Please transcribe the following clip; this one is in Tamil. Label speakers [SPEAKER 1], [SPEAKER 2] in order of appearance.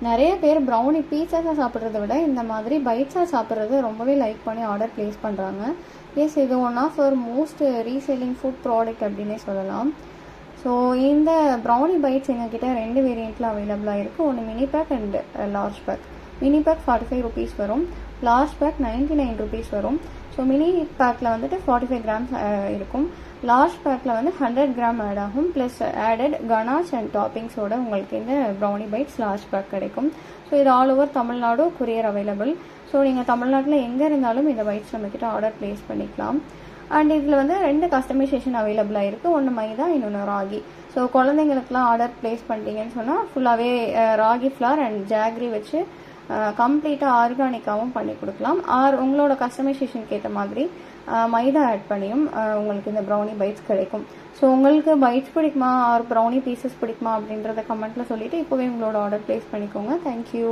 [SPEAKER 1] நிறைய பேர் ப்ரௌனி பீஸஸாக சாப்பிட்றத விட இந்த மாதிரி பைட்ஸாக சாப்பிட்றது ரொம்பவே லைக் பண்ணி ஆர்டர் ப்ளேஸ் பண்ணுறாங்க. எஸ், இது one of our most reselling food product அப்படின்னே சொல்லலாம். ஸோ இந்த ப்ரௌனி பைட்ஸ் எங்ககிட்ட 2 வேரியண்ட்டில் அவைலபிளாக இருக்குது. ஒன்று mini pack and large pack. Mini pack 45 rupees வரும், லார்ஜ் பேக் 99 rupees வரும். ஸோ மினி பேக்கில் வந்துட்டு 45 grams இருக்கும், லார்ஜ் பேக்கில் வந்து 100 gram ஆட் ஆகும். ப்ளஸ் ஆடட் கனாச் அண்ட் டாப்பிங்ஸோட உங்களுக்கு இந்த ப்ரௌனி பைட்ஸ் லார்ஜ் பேக் கிடைக்கும். ஸோ இது all over Tamil Nadu courier available. So நீங்கள் தமிழ்நாட்டில் எங்கே இருந்தாலும் இந்த பைட்ஸ் நம்மக்கிட்ட ஆர்டர் ப்ளேஸ் பண்ணிக்கலாம். அண்ட் இதில் வந்து 2 கஸ்டமைசேஷன் அவைலபிளாக இருக்குது. ஒன்று மைதா, இன்னொன்று ராகி. ஸோ குழந்தைங்களுக்குலாம் ஆர்டர் ப்ளேஸ் பண்ணிட்டீங்கன்னு சொன்னால் ஃபுல்லாகவே ராகி ஃப்ளார் அண்ட் ஜாக்ரி வச்சு கம்ப்ளீட்டாக ஆர்கானிக்காகவும் பண்ணி கொடுக்கலாம். உங்களோட கஸ்டமைசேஷனுக்கு ஏற்ற மாதிரி மைதா ஆட் பண்ணியும் உங்களுக்கு இந்த ப்ரௌனி பைட்ஸ் கிடைக்கும். ஸோ உங்களுக்கு பைட்ஸ் பிடிக்குமா ஆர் ப்ரௌனி பீசஸ் பிடிக்குமா அப்படின்றத கமெண்ட்டில் சொல்லிவிட்டு இப்போவே உங்களோட ஆர்டர் ப்ளேஸ் பண்ணிக்கோங்க. தேங்க்யூ.